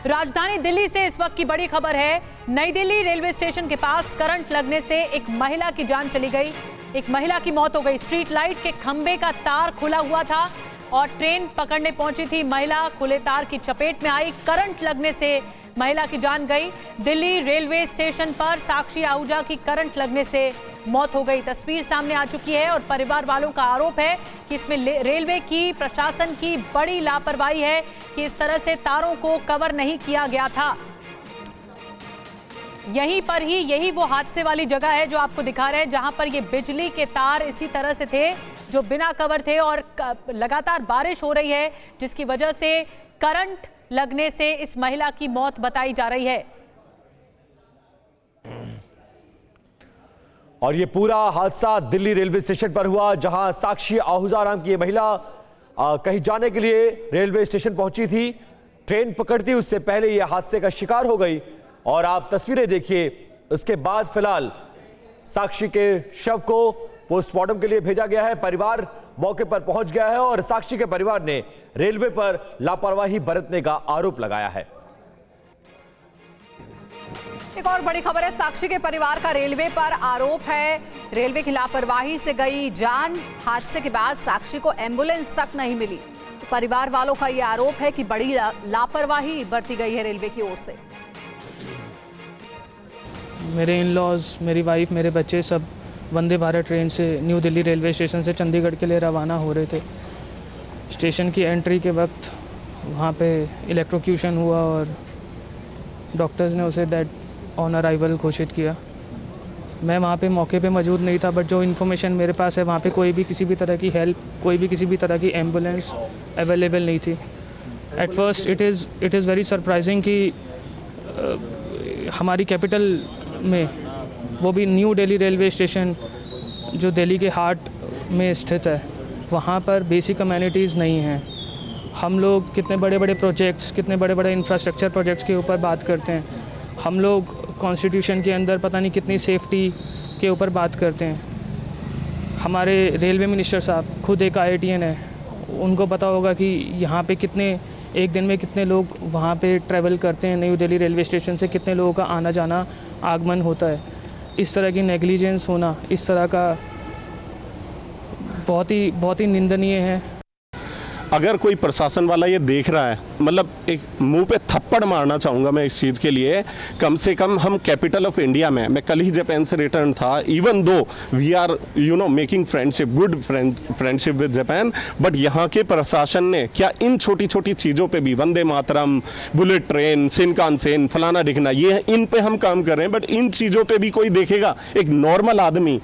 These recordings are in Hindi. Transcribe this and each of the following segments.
राजधानी दिल्ली से इस वक्त की बड़ी खबर है। नई दिल्ली रेलवे स्टेशन के पास करंट लगने से एक महिला की जान चली गई, एक महिला की मौत हो गई। स्ट्रीट लाइट के खंभे का तार खुला हुआ था और ट्रेन पकड़ने पहुंची थी महिला, खुले तार की चपेट में आई। करंट लगने से महिला की जान गई। दिल्ली रेलवे स्टेशन पर साक्षी आहूजा की करंट लगने से मौत हो गई। तस्वीर सामने आ चुकी है और परिवार वालों का आरोप है कि इसमें रेलवे की, प्रशासन की बड़ी लापरवाही है कि इस तरह से तारों को कवर नहीं किया गया था। यहीं पर ही, यही वो हादसे वाली जगह है जो आपको दिखा रहे हैं, जहां पर ये बिजली के तार इसी तरह से थे जो बिना कवर थे और लगातार बारिश हो रही है जिसकी वजह से करंट लगने से इस महिला की मौत बताई जा रही है। और ये पूरा हादसा दिल्ली रेलवे स्टेशन पर हुआ, जहां साक्षी आहूजा नाम की ये महिला कहीं जाने के लिए रेलवे स्टेशन पहुंची थी। ट्रेन पकड़ती उससे पहले ये हादसे का शिकार हो गई और आप तस्वीरें देखिए। उसके बाद फिलहाल साक्षी के शव को पोस्टमार्टम के लिए भेजा गया है। परिवार मौके पर पहुंच गया है और साक्षी के परिवार ने रेलवे पर लापरवाही बरतने का आरोप लगाया है। एक और बड़ी खबर है, साक्षी के परिवार का रेलवे पर आरोप है, रेलवे की लापरवाही से गई जान। हादसे के बाद साक्षी को एम्बुलेंस तक नहीं मिली। परिवार वालों का यह आरोप है कि बड़ी लापरवाही बरती गई है रेलवे की ओर से। मेरे इन-लॉज, मेरी वाइफ, मेरे बच्चे सब वंदे भारत ट्रेन से न्यू दिल्ली रेलवे स्टेशन से चंडीगढ़ के लिए रवाना हो रहे थे। स्टेशन की एंट्री के वक्त वहाँ पे इलेक्ट्रोक्यूशन हुआ और डॉक्टर्स ने उसे डेड ऑन अराइवल घोषित किया। मैं वहाँ पे मौके पे मौजूद नहीं था, बट जो इन्फॉर्मेशन मेरे पास है वहाँ पे कोई भी किसी भी तरह की हेल्प, कोई भी किसी भी तरह की एम्बुलेंस अवेलेबल नहीं थी। At first it is very surprising कि हमारी कैपिटल में, वो भी न्यू दिल्ली रेलवे स्टेशन जो दिल्ली के हार्ट में स्थित है, वहाँ पर बेसिक अमेनिटीज़ नहीं हैं। हम लोग कितने बड़े बड़े प्रोजेक्ट्स, कितने बड़े बड़े इंफ्रास्ट्रक्चर प्रोजेक्ट्स के ऊपर बात करते हैं। हम लोग कॉन्स्टिट्यूशन के अंदर पता नहीं कितनी सेफ्टी के ऊपर बात करते हैं। हमारे रेलवे मिनिस्टर साहब खुद एक IITN है, उनको पता होगा कि यहाँ पे कितने, एक दिन में कितने लोग वहाँ पे ट्रैवल करते हैं। न्यू दिल्ली रेलवे स्टेशन से कितने लोगों का आना जाना, आगमन होता है। इस तरह की नेग्लिजेंस होना, इस तरह का बहुत ही निंदनीय है। अगर कोई प्रशासन वाला ये देख रहा है, मतलब एक मुंह पे थप्पड़ मारना चाहूँगा मैं इस चीज़ के लिए। कम से कम हम कैपिटल ऑफ इंडिया में, मैं कल ही जापान से रिटर्न था, even though we are making friendship, good friendship with Japan, but यहाँ के प्रशासन ने क्या इन छोटी छोटी चीज़ों पे भी, Vande Mataram, bullet train, Shinkansen, फलाना ढिकना, ये इन पे हम काम कर रहे हैं, बट इन चीज़ों पर भी कोई देखेगा? एक नॉर्मल आदमी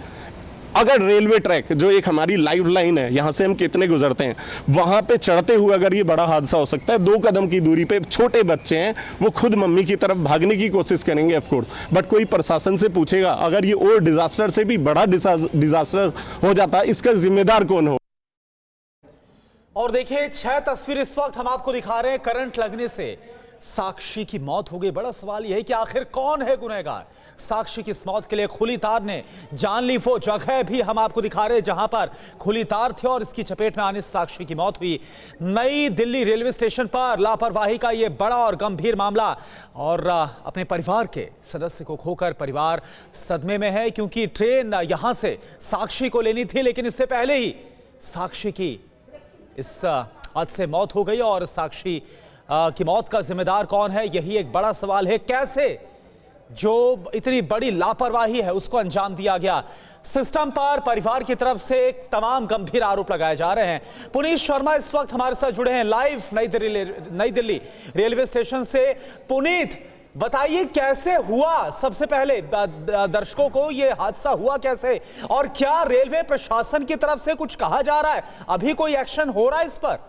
अगर रेलवे ट्रैक जो एक हमारी लाइफ लाइन है, यहाँ से हम कितने गुजरते हैं, वहाँ पे चढ़ते हुए अगर ये बड़ा हादसा हो सकता है, 2 कदम की दूरी पे छोटे बच्चे हैं, वो खुद मम्मी की तरफ भागने की कोशिश करेंगे ऑफ कोर्स, बट कोई प्रशासन से पूछेगा अगर ये और डिजास्टर से भी बड़ा डिजास्टर हो जाता है, इसका जिम्मेदार कौन हो? और देखिए 6 तस्वीर इस वक्त हम आपको दिखा रहे हैं। करंट लगने से साक्षी की मौत हो गई। बड़ा सवाल यह है कि आखिर कौन है गुनहगार। साक्षी की इस मौत के लिए खुली तार ने जान ली। वो जगह भी हम आपको दिखा रहे हैं जहां पर खुली तार थे और इसकी चपेट में आने से साक्षी की मौत हुई। नई दिल्ली रेलवे स्टेशन पर लापरवाही का यह बड़ा और गंभीर मामला, और अपने परिवार के सदस्य को खोकर परिवार सदमे में है, क्योंकि ट्रेन यहां से साक्षी को लेनी थी, लेकिन इससे पहले ही साक्षी की इस हादसे से मौत हो गई। और साक्षी की मौत का जिम्मेदार कौन है, यही एक बड़ा सवाल है। कैसे जो इतनी बड़ी लापरवाही है उसको अंजाम दिया गया। सिस्टम पर परिवार की तरफ से एक तमाम गंभीर आरोप लगाए जा रहे हैं। पुनीत शर्मा इस वक्त हमारे साथ जुड़े हैं लाइव नई दिल्ली रेलवे स्टेशन से। पुनीत, बताइए कैसे हुआ, सबसे पहले दर्शकों को ये हादसा हुआ कैसे, और क्या रेलवे प्रशासन की तरफ से कुछ कहा जा रहा है? अभी कोई एक्शन हो रहा है इस पर?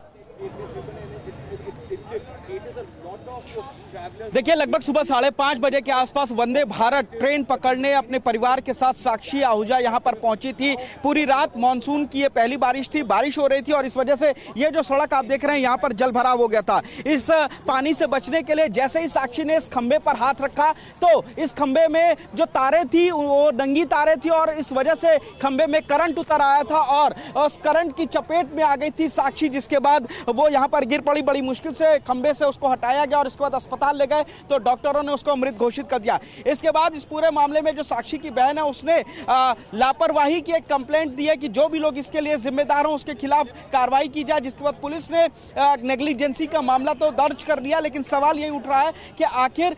देखिए, लगभग सुबह 5:30 बजे के आसपास वंदे भारत ट्रेन पकड़ने अपने परिवार के साथ साक्षी आहूजा यहां पर पहुंची थी। पूरी रात मानसून की ये पहली बारिश थी, बारिश हो रही थी और इस वजह से ये जो सड़क आप देख रहे हैं यहां पर जल भराव हो गया था। इस पानी से बचने के लिए जैसे ही साक्षी ने इस खंबे पर हाथ रखा तो इस खंबे में जो तारें थी वो नंगी तारें थी और इस वजह से खंबे में करंट उतर आया था और उस करंट की चपेट में आ गई थी साक्षी, जिसके बाद वो यहाँ पर गिर पड़ी। बड़ी मुश्किल से खंबे से उसको हटाया गया और इस इसके बाद अस्पताल ले गए तो डॉक्टरों ने उसको मृत घोषित कर दिया। इसके बाद इस पूरे मामले में जो साक्षी की बहन है उसने लापरवाही की एक कंप्लेंट दी है कि जो भी लोग इसके लिए जिम्मेदार हों उसके खिलाफ कार्रवाई की जाए, जिसके बाद पुलिस ने नेग्लिजेंसी का मामला तो दर्ज कर दिया। लेकिन सवाल यही उठ रहा है कि आखिर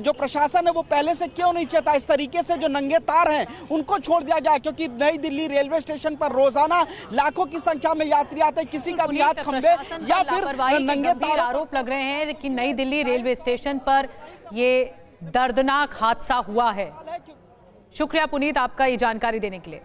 जो प्रशासन है वो पहले से क्यों नहीं चाहता इस तरीके से जो नंगे तार हैं उनको छोड़ दिया जाए, क्योंकि नई दिल्ली रेलवे स्टेशन पर रोजाना लाखों की संख्या में यात्री आते हैं, किसी का भी हाथ खंबे या फिर नंगे तार। आरोप लग रहे हैं कि नई दिल्ली रेलवे स्टेशन पर ये दर्दनाक हादसा हुआ है। शुक्रिया पुनीत आपका ये जानकारी देने के लिए।